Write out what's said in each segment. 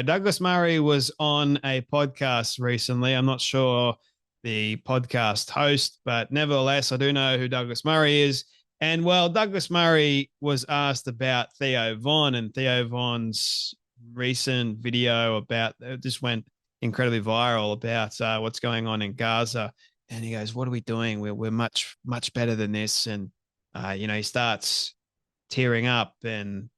Douglas Murray was on a podcast recently. I'm not sure the podcast host, but nevertheless, I do know who Douglas Murray is. And well, Douglas Murray was asked about Theo Von, and Theo Von's recent video about it just went incredibly viral about what's going on in Gaza. And he goes, "What are we doing? We're much better than this." And he starts tearing up, and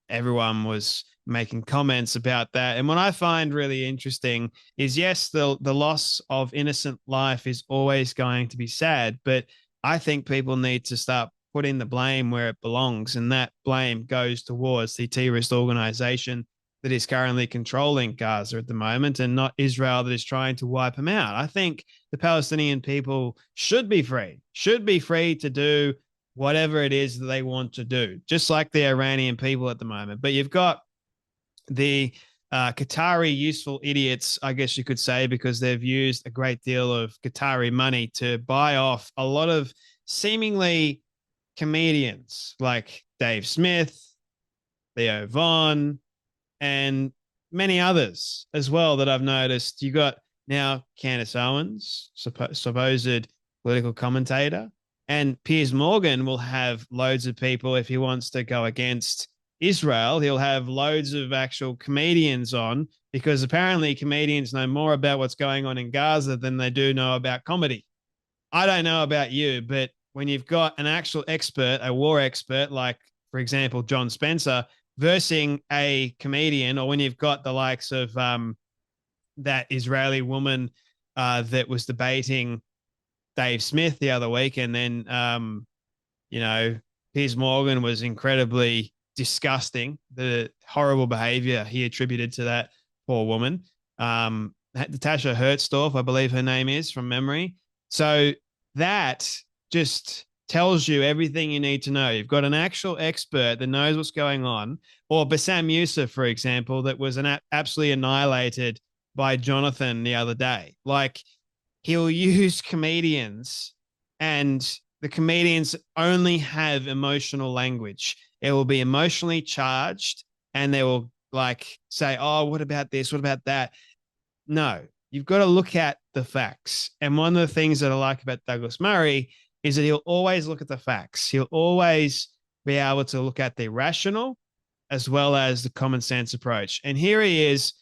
everyone was making comments about that. And what I find really interesting is, yes, the loss of innocent life is always going to be sad, but I think people need to start putting the blame where it belongs, and that blame goes towards the terrorist organization that is currently controlling Gaza at the moment, and not Israel that is trying to wipe them out. I think the Palestinian people should be free to do whatever it is that they want to do, just like the Iranian people at the moment. But you've got the Qatari useful idiots, I guess you could say, because they've used a great deal of Qatari money to buy off a lot of seemingly comedians like Dave Smith, Theo Von, and many others as well that I've noticed. You got now Candace Owens, supposed political commentator, and Piers Morgan will have loads of people if he wants to go against Israel. He'll have loads of actual comedians on, because apparently comedians know more about what's going on in Gaza than they do know about comedy. I don't know about you, but when you've got an actual expert, a war expert, like, for example, John Spencer, versing a comedian, or when you've got the likes of that Israeli woman that was debating Dave Smith the other week, and then, Piers Morgan was incredibly disgusting, the horrible behavior he attributed to that poor woman. Natasha Hertsdorf, I believe her name is, from memory. So that just tells you everything you need to know. You've got an actual expert that knows what's going on, or Bassam Youssef, for example, that was absolutely annihilated by Jonathan the other day. Like, he'll use comedians, and the comedians only have emotional language. It will be emotionally charged, and they will say, "Oh, what about this? What about that?" No, you've got to look at the facts. And one of the things that I like about Douglas Murray is that he'll always look at the facts. He'll always be able to look at the rational as well as the common sense approach. And here he is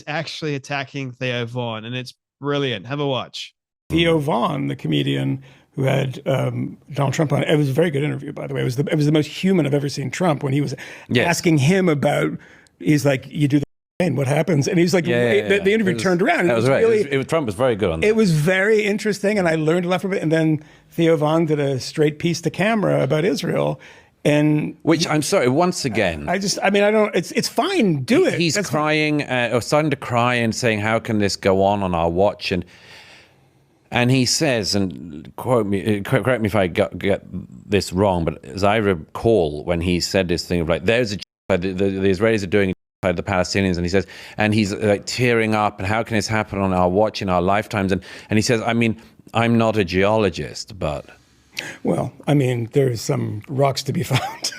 actually attacking Theo Von, and it's brilliant. Have a watch. Theo Von, the comedian who had Donald Trump on. It was a very good interview, by the way. It was the most human I've ever seen Trump, when he was asking him about, he's like, "You do the and what happens?" And he's like, the interview turned around. That was right. Really, Trump was very good on that. It was very interesting, and I learned a lot from it. And then Theo Von did a straight piece to camera about Israel. And which, I'm sorry, once again, it's fine, do it. He's crying, or starting to cry and saying, "How can this go on our watch?" And he says, and correct me if I get this wrong, but as I recall, when he said this thing of like, "There's the Israelis are doing the Palestinians," and he says, and he's like tearing up, and how can this happen on our watch in our lifetimes? And he says, "I mean, I'm not a geologist, but..." Well, I mean, there's some rocks to be found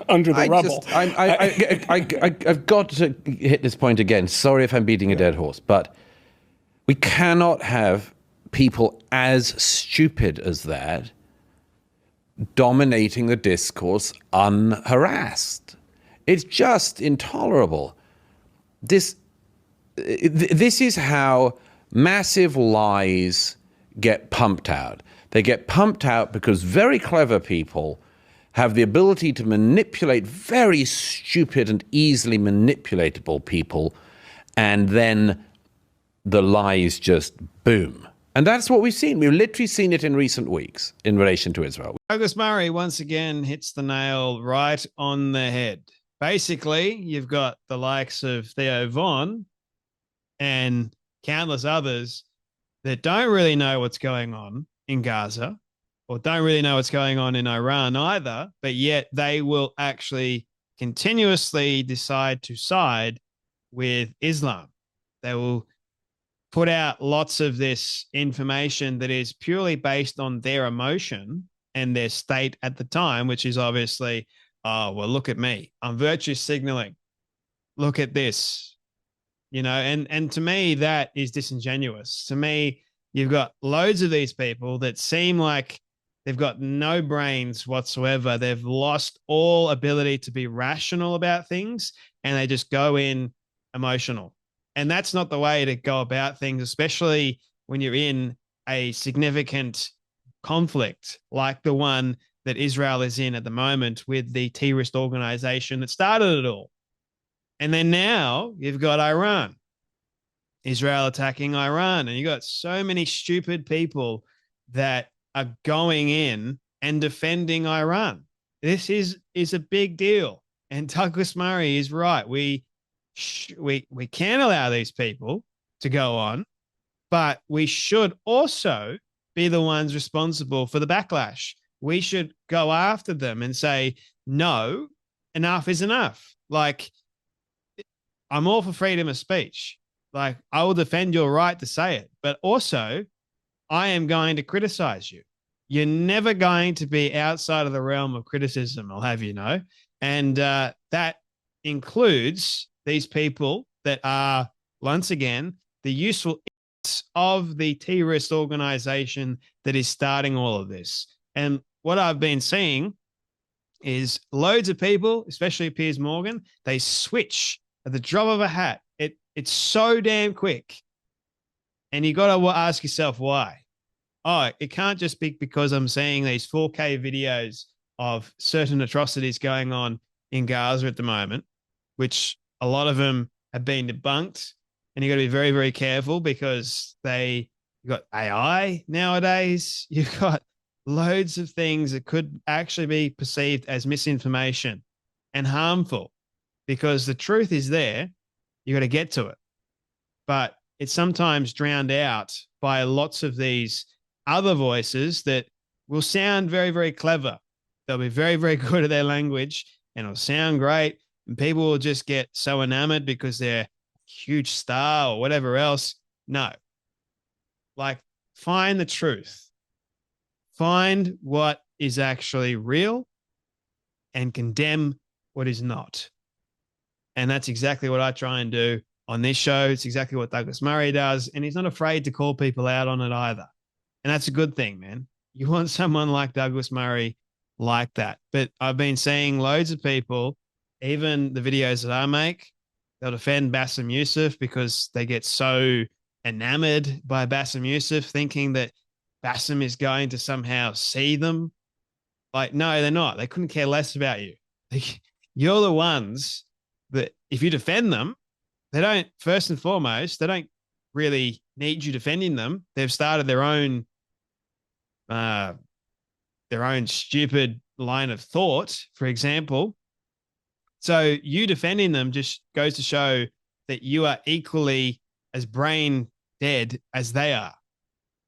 under the rubble. I've got to hit this point again. Sorry if I'm beating a dead horse, but we cannot have people as stupid as that dominating the discourse unharassed. It's just intolerable. This is how massive lies get pumped out. They get pumped out because very clever people have the ability to manipulate very stupid and easily manipulatable people, and then the lies just boom. And that's what we've seen. We've literally seen it in recent weeks in relation to Israel. Douglas Murray once again hits the nail right on the head. Basically, you've got the likes of Theo Von and countless others that don't really know what's going on in Gaza, or don't really know what's going on in Iran either, but yet they will actually continuously decide to side with Islam. They will put out lots of this information that is purely based on their emotion and their state at the time, which is obviously, "Oh, well, look at me. I'm virtue signaling. Look at this. and to me, that is disingenuous. To me, you've got loads of these people that seem like they've got no brains whatsoever. They've lost all ability to be rational about things, and they just go in emotional. And that's not the way to go about things, especially when you're in a significant conflict like the one that Israel is in at the moment with the terrorist organization that started it all. And then now you've got Iran, Israel attacking Iran, and you've got so many stupid people that are going in and defending Iran. This is a big deal. And Douglas Murray is right. We can allow these people to go on, but we should also be the ones responsible for the backlash. We should go after them and say, no, enough is enough. Like, I'm all for freedom of speech. Like, I will defend your right to say it, but also I am going to criticize you. You're never going to be outside of the realm of criticism, I'll have you know. And that includes these people that are, once again, the useful of the terrorist organization that is starting all of this. And what I've been seeing is loads of people, especially Piers Morgan, they switch at the drop of a hat. It's so damn quick. And you got to ask yourself why. Oh, it can't just be because I'm seeing these 4K videos of certain atrocities going on in Gaza at the moment, which a lot of them have been debunked. And you got to be very, very careful because you've got AI nowadays. You've got loads of things that could actually be perceived as misinformation and harmful, because the truth is there. You got to get to it. But it's sometimes drowned out by lots of these other voices that will sound very, very clever. They'll be very, very good at their language and it'll sound great. And people will just get so enamored because they're a huge star or whatever else. No. Like, find the truth. Find what is actually real and condemn what is not. And that's exactly what I try and do on this show. It's exactly what Douglas Murray does. And he's not afraid to call people out on it either. And that's a good thing, man. You want someone like Douglas Murray like that. But I've been seeing loads of people, even the videos that I make, they'll defend Bassem Youssef because they get so enamored by Bassem Youssef, thinking that Bassem is going to somehow see them. Like, no, they're not. They couldn't care less about you. You're the ones that if you defend them, they don't, first and foremost, they don't really need you defending them. They've started their own stupid line of thought, for example. So you defending them just goes to show that you are equally as brain dead as they are,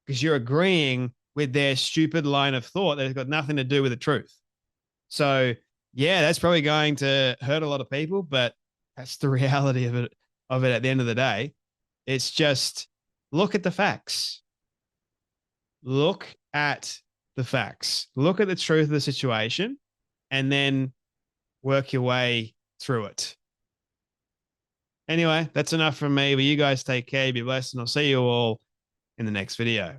because you're agreeing with their stupid line of thought that has got nothing to do with the truth. So yeah, that's probably going to hurt a lot of people, but that's the reality of it at the end of the day. It's just look at the facts. Look at the facts. Look at the truth of the situation and then work your way through it. Anyway, that's enough from me. But you guys take care, be blessed, and I'll see you all in the next video.